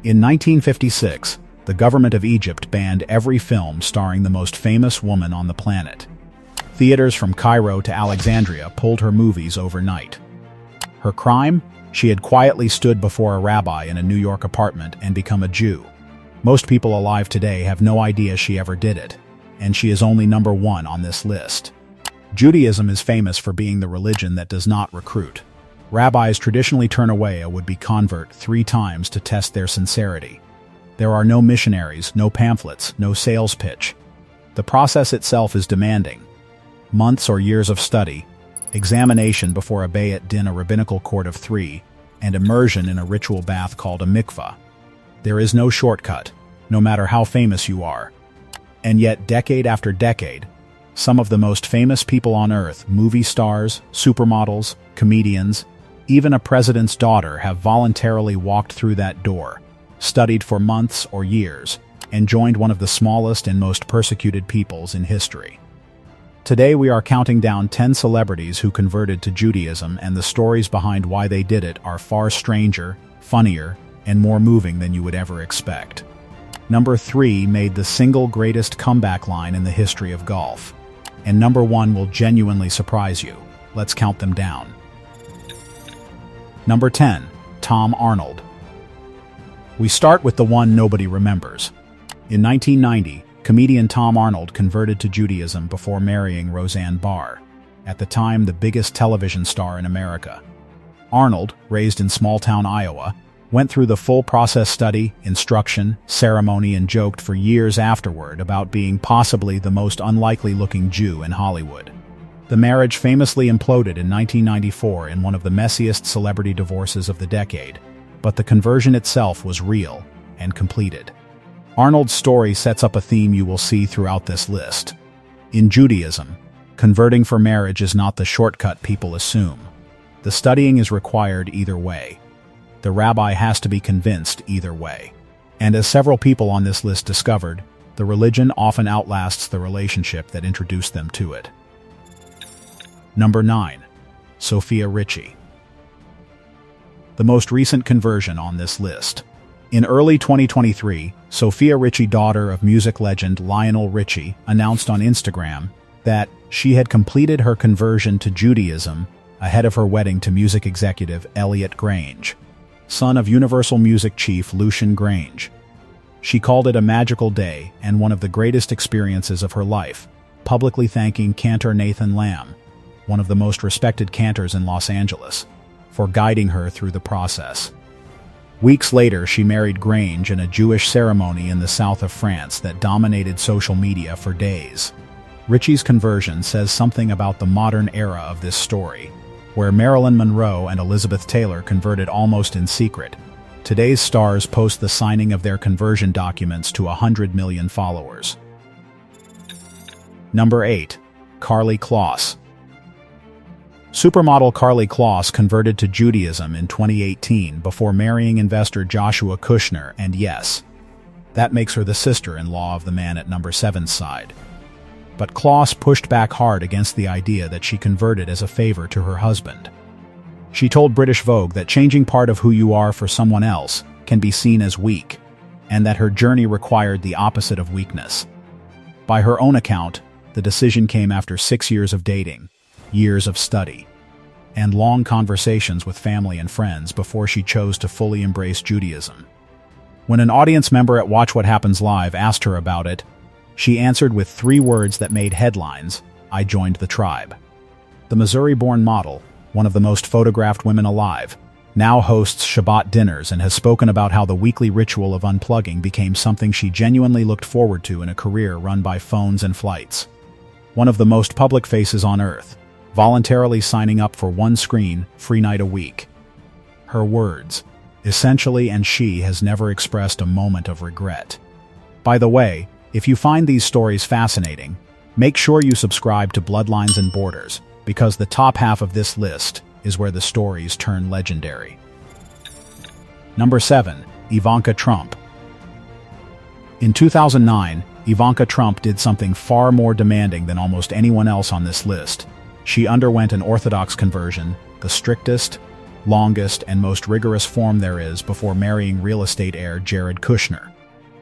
In 1956, the government of Egypt banned every film starring the most famous woman on the planet. Theaters from Cairo to Alexandria pulled her movies overnight. Her crime? She had quietly stood before a rabbi in a New York apartment and become a Jew. Most people alive today have no idea she ever did it, and she is only number 1 on this list. Judaism is famous for being the religion that does not recruit. Rabbis traditionally turn away a would-be convert 3 times to test their sincerity. There are no missionaries, no pamphlets, no sales pitch. The process itself is demanding. Months or years of study, examination before a Bayat Din, a rabbinical court of 3, and immersion in a ritual bath called a mikvah. There is no shortcut, no matter how famous you are. And yet, decade after decade, some of the most famous people on earth, movie stars, supermodels, comedians, even a president's daughter, have voluntarily walked through that door, studied for months or years, and joined one of the smallest and most persecuted peoples in history. Today we are counting down 10 celebrities who converted to Judaism, and the stories behind why they did it are far stranger, funnier, and more moving than you would ever expect. Number 3 made the single greatest comeback line in the history of golf. And number 1 will genuinely surprise you. Let's count them down. Number 10, Tom Arnold. We start with the one nobody remembers. In 1990, comedian Tom Arnold converted to Judaism before marrying Roseanne Barr, at the time the biggest television star in America. Arnold, raised in small-town Iowa, went through the full process: study, instruction, ceremony, and joked for years afterward about being possibly the most unlikely-looking Jew in Hollywood. The marriage famously imploded in 1994 in one of the messiest celebrity divorces of the decade, but the conversion itself was real and completed. Arnold's story sets up a theme you will see throughout this list. In Judaism, converting for marriage is not the shortcut people assume. The studying is required either way. The rabbi has to be convinced either way. And as several people on this list discovered, the religion often outlasts the relationship that introduced them to it. Number 9. Sofia Richie. The most recent conversion on this list. In early 2023, Sofia Richie, daughter of music legend Lionel Richie, announced on Instagram that she had completed her conversion to Judaism ahead of her wedding to music executive Elliot Grange, son of Universal Music chief Lucian Grange. She called it a magical day and one of the greatest experiences of her life, publicly thanking cantor Nathan Lamb, one of the most respected cantors in Los Angeles, for guiding her through the process. Weeks later, she married Grange in a Jewish ceremony in the south of France that dominated social media for days. Richie's conversion says something about the modern era of this story, where Marilyn Monroe and Elizabeth Taylor converted almost in secret. Today's stars post the signing of their conversion documents to 100 million followers. Number 8. Karlie Kloss. Supermodel Karlie Kloss converted to Judaism in 2018 before marrying investor Joshua Kushner, and yes, that makes her the sister-in-law of the man at number 7's side. But Kloss pushed back hard against the idea that she converted as a favor to her husband. She told British Vogue that changing part of who you are for someone else can be seen as weak, and that her journey required the opposite of weakness. By her own account, the decision came after 6 years of dating, years of study, and long conversations with family and friends before she chose to fully embrace Judaism. When an audience member at Watch What Happens Live asked her about it, she answered with 3 words that made headlines: "I joined the tribe." The Missouri-born model, one of the most photographed women alive, now hosts Shabbat dinners and has spoken about how the weekly ritual of unplugging became something she genuinely looked forward to in a career run by phones and flights. One of the most public faces on earth, voluntarily signing up for one screen, free night a week. Her words, essentially, and she has never expressed a moment of regret. By the way, if you find these stories fascinating, make sure you subscribe to Bloodlines and Borders, because the top half of this list is where the stories turn legendary. Number 7. Ivanka Trump. In 2009, Ivanka Trump did something far more demanding than almost anyone else on this list. She underwent an Orthodox conversion, the strictest, longest and most rigorous form there is before marrying real estate heir Jared Kushner.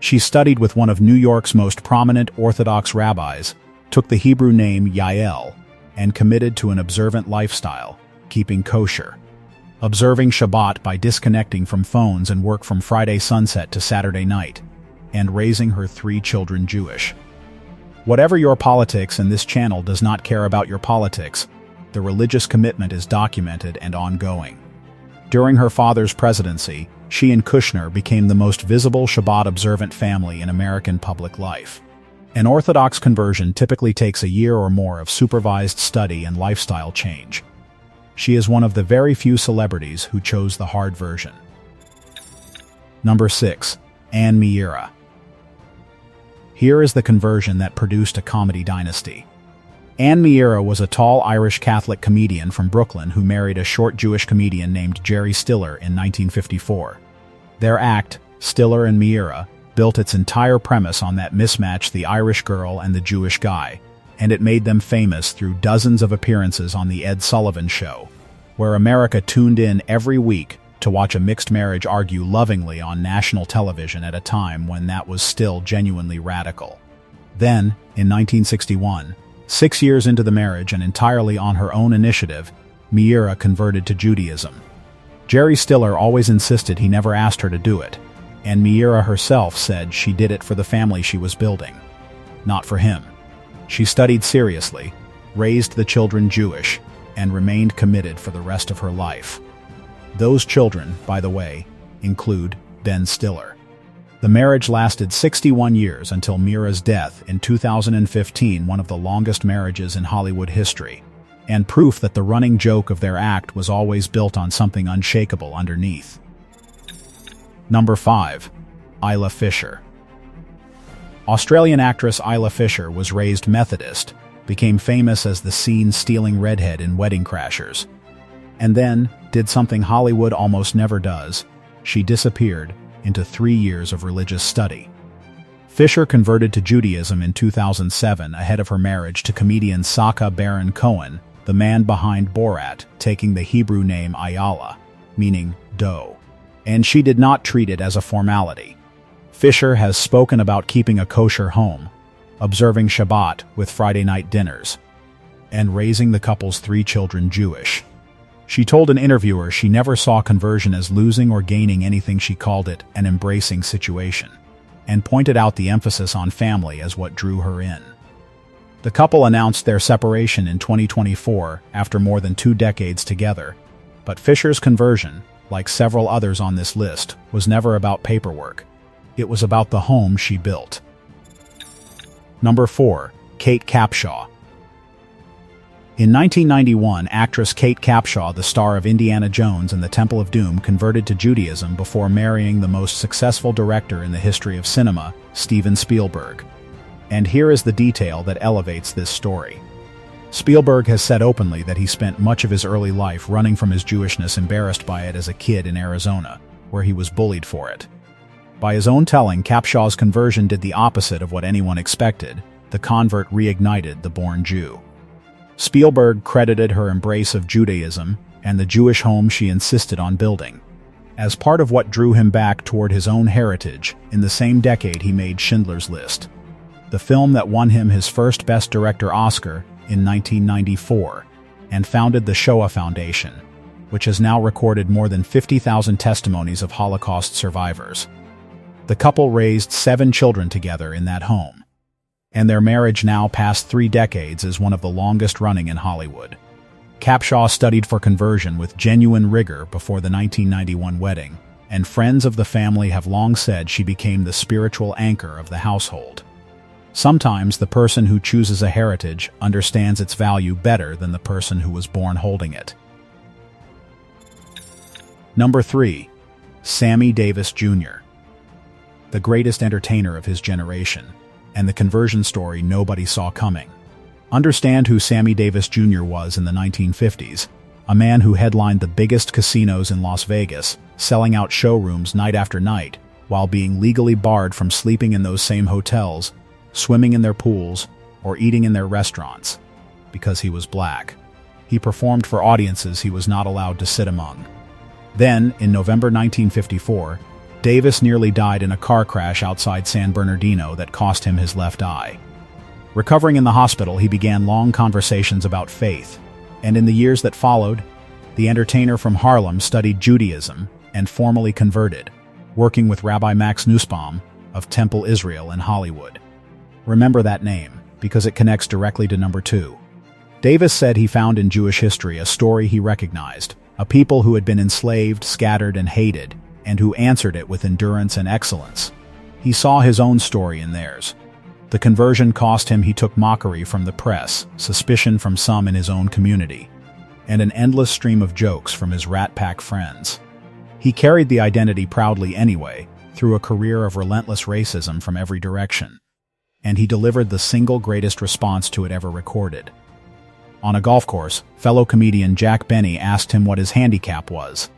She studied with one of New York's most prominent Orthodox rabbis, took the Hebrew name Yael, and committed to an observant lifestyle, keeping kosher, observing Shabbat by disconnecting from phones and work from Friday sunset to Saturday night, and raising her 3 children Jewish. Whatever your politics, and this channel does not care about your politics, the religious commitment is documented and ongoing. During her father's presidency, she and Kushner became the most visible Shabbat-observant family in American public life. An Orthodox conversion typically takes a year or more of supervised study and lifestyle change. She is one of the very few celebrities who chose the hard version. Number 6. Meara. Here is the conversion that produced a comedy dynasty. Meara was a tall Irish Catholic comedian from Brooklyn who married a short Jewish comedian named Jerry Stiller in 1954. Their act, Stiller and Meara, built its entire premise on that mismatch, the Irish girl and the Jewish guy, and it made them famous through dozens of appearances on The Ed Sullivan Show, where America tuned in every week to watch a mixed marriage argue lovingly on national television at a time when that was still genuinely radical. Then, in 1961, 6 years into the marriage and entirely on her own initiative, Meara converted to Judaism. Jerry Stiller always insisted he never asked her to do it, and Meara herself said she did it for the family she was building, not for him. She studied seriously, raised the children Jewish, and remained committed for the rest of her life. Those children, by the way, include Ben Stiller. The marriage lasted 61 years until Meara's death in 2015, one of the longest marriages in Hollywood history, and proof that the running joke of their act was always built on something unshakable underneath. Number 5. Isla Fisher. Australian actress Isla Fisher was raised Methodist, became famous as the scene-stealing redhead in Wedding Crashers, and then did something Hollywood almost never does. She disappeared into 3 years of religious study. Fisher converted to Judaism in 2007 ahead of her marriage to comedian Sacha Baron Cohen, the man behind Borat, taking the Hebrew name Ayala, meaning dough. And she did not treat it as a formality. Fisher has spoken about keeping a kosher home, observing Shabbat with Friday night dinners, and raising the couple's 3 children Jewish. She told an interviewer she never saw conversion as losing or gaining anything. She called it an embracing situation, and pointed out the emphasis on family as what drew her in. The couple announced their separation in 2024 after more than 2 decades together, but Fisher's conversion, like several others on this list, was never about paperwork. It was about the home she built. Number 4. Kate Capshaw. In 1991, actress Kate Capshaw, the star of Indiana Jones and the Temple of Doom, converted to Judaism before marrying the most successful director in the history of cinema, Steven Spielberg. And here is the detail that elevates this story. Spielberg has said openly that he spent much of his early life running from his Jewishness, embarrassed by it as a kid in Arizona, where he was bullied for it. By his own telling, Capshaw's conversion did the opposite of what anyone expected. The convert reignited the born Jew. Spielberg credited her embrace of Judaism and the Jewish home she insisted on building as part of what drew him back toward his own heritage. In the same decade, he made Schindler's List, the film that won him his first Best Director Oscar in 1994, and founded the Shoah Foundation, which has now recorded more than 50,000 testimonies of Holocaust survivors. The couple raised 7 children together in that home, and their marriage, now past 3 decades, is one of the longest running in Hollywood. Capshaw studied for conversion with genuine rigor before the 1991 wedding, and friends of the family have long said she became the spiritual anchor of the household. Sometimes the person who chooses a heritage understands its value better than the person who was born holding it. Number 3. Sammy Davis Jr. The greatest entertainer of his generation, and the conversion story nobody saw coming. Understand who Sammy Davis Jr. was in the 1950s, a man who headlined the biggest casinos in Las Vegas, selling out showrooms night after night, while being legally barred from sleeping in those same hotels, swimming in their pools, or eating in their restaurants, because he was black. He performed for audiences he was not allowed to sit among, Then, in November 1954, Davis nearly died in a car crash outside San Bernardino that cost him his left eye. Recovering in the hospital, he began long conversations about faith, and in the years that followed, the entertainer from Harlem studied Judaism and formally converted, working with Rabbi Max Nussbaum of Temple Israel in Hollywood. Remember that name, because it connects directly to number 2. Davis said he found in Jewish history a story he recognized, a people who had been enslaved, scattered, and hated, and who answered it with endurance and excellence. He saw his own story in theirs. The conversion cost him. He took mockery from the press, suspicion from some in his own community, and an endless stream of jokes from his Rat Pack friends. He carried the identity proudly anyway, through a career of relentless racism from every direction. And he delivered the single greatest response to it ever recorded. On a golf course, fellow comedian Jack Benny asked him what his handicap was.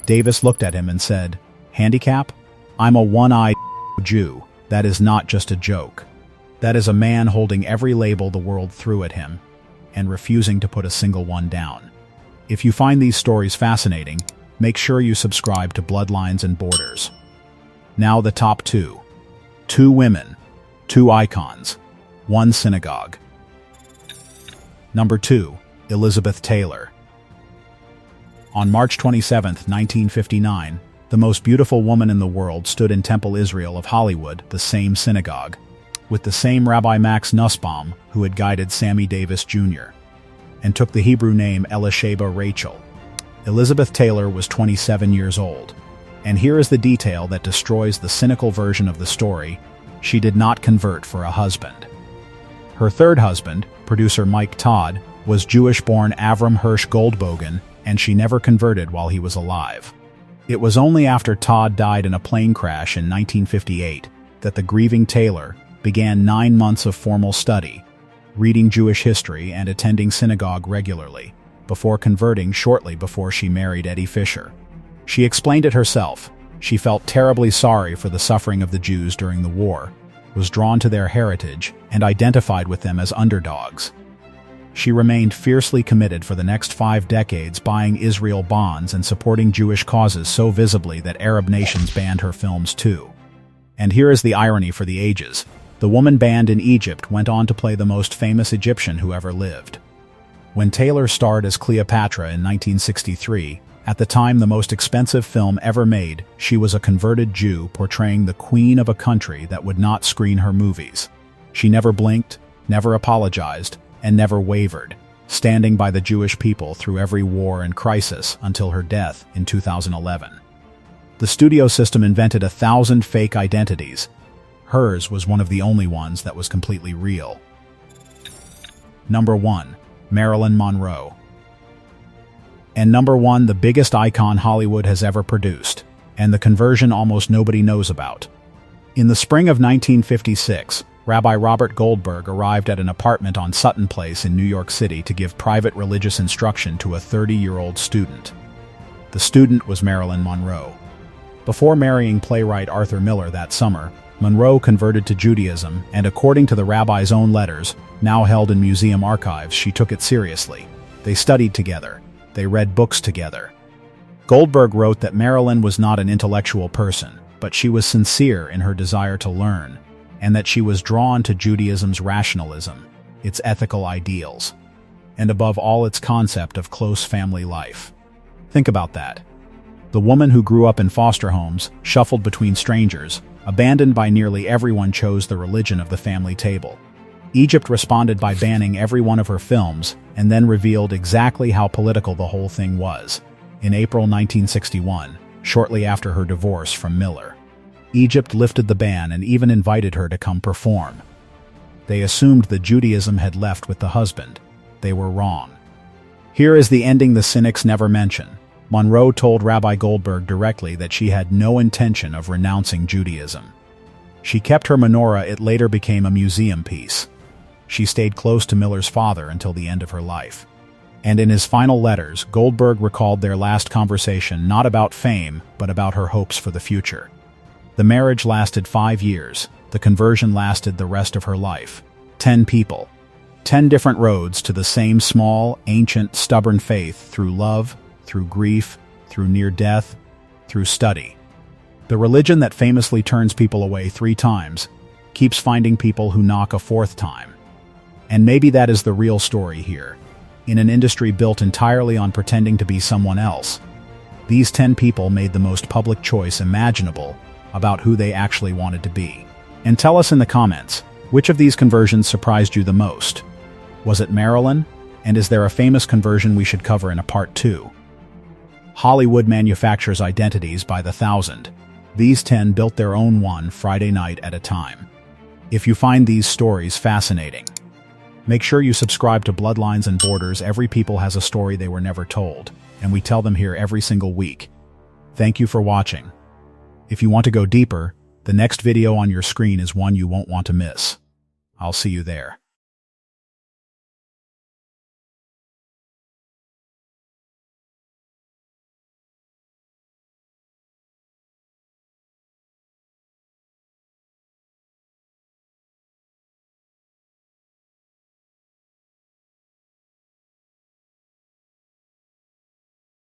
Davis looked at him and said, "Handicap? I'm a one-eyed Jew. That is not just a joke. That is a man holding every label the world threw at him, and refusing to put a single one down." If you find these stories fascinating, make sure you subscribe to Bloodlines and Borders. Now the top 2. 2 women, 2 icons, 1 synagogue. Number 2. Elizabeth Taylor. On March 27, 1959, the most beautiful woman in the world stood in Temple Israel of Hollywood, the same synagogue, with the same Rabbi Max Nussbaum who had guided Sammy Davis Jr., and took the Hebrew name Elisheba Rachel. Elizabeth Taylor was 27 years old, and here is the detail that destroys the cynical version of the story: she did not convert for a husband. Her third husband, producer Mike Todd, was Jewish-born Avram Hirsch Goldbogen, and she never converted while he was alive. It was only after Todd died in a plane crash in 1958 that the grieving Taylor began 9 months of formal study, reading Jewish history and attending synagogue regularly, before converting shortly before she married Eddie Fisher. She explained it herself. She felt terribly sorry for the suffering of the Jews during the war, was drawn to their heritage, and identified with them as underdogs. She remained fiercely committed for the next 5 decades, buying Israel bonds and supporting Jewish causes so visibly that Arab nations banned her films too. And here is the irony for the ages: the woman banned in Egypt went on to play the most famous Egyptian who ever lived. When Taylor starred as Cleopatra in 1963, at the time the most expensive film ever made, she was a converted Jew portraying the queen of a country that would not screen her movies. She never blinked, never apologized, and never wavered, standing by the Jewish people through every war and crisis until her death in 2011. The studio system invented 1,000 fake identities. Hers was one of the only ones that was completely real. Number 1. Marilyn Monroe. And number 1, the biggest icon Hollywood has ever produced, and the conversion almost nobody knows about. In the spring of 1956, Rabbi Robert Goldberg arrived at an apartment on Sutton Place in New York City to give private religious instruction to a 30-year-old student. The student was Marilyn Monroe. Before marrying playwright Arthur Miller that summer, Monroe converted to Judaism, and according to the rabbi's own letters, now held in museum archives, she took it seriously. They studied together. They read books together. Goldberg wrote that Marilyn was not an intellectual person, but she was sincere in her desire to learn, and that she was drawn to Judaism's rationalism, its ethical ideals, and above all its concept of close family life. Think about that. The woman who grew up in foster homes, shuffled between strangers, abandoned by nearly everyone, chose the religion of the family table. Egypt responded by banning every one of her films, and then revealed exactly how political the whole thing was. In April 1961, shortly after her divorce from Miller, Egypt lifted the ban and even invited her to come perform. They assumed that Judaism had left with the husband. They were wrong. Here is the ending the cynics never mention. Monroe told Rabbi Goldberg directly that she had no intention of renouncing Judaism. She kept her menorah. It later became a museum piece. She stayed close to Miller's father until the end of her life. And in his final letters, Goldberg recalled their last conversation not about fame, but about her hopes for the future. The marriage lasted 5 years. The conversion lasted the rest of her life. 10 people. 10 different roads to the same small, ancient, stubborn faith, through love, through grief, through near death, through study. The religion that famously turns people away 3 times keeps finding people who knock a 4th time. And maybe that is the real story here. In an industry built entirely on pretending to be someone else, these 10 people made the most public choice imaginable about who they actually wanted to be. And tell us in the comments, which of these conversions surprised you the most? Was it Marilyn? And is there a famous conversion we should cover in a part 2? Hollywood manufactures identities by the thousand. These 10 built their own one Friday night at a time. If you find these stories fascinating, make sure you subscribe to Bloodlines and Borders. Every people has a story they were never told, and we tell them here every single week. Thank you for watching. If you want to go deeper, the next video on your screen is one you won't want to miss. I'll see you there.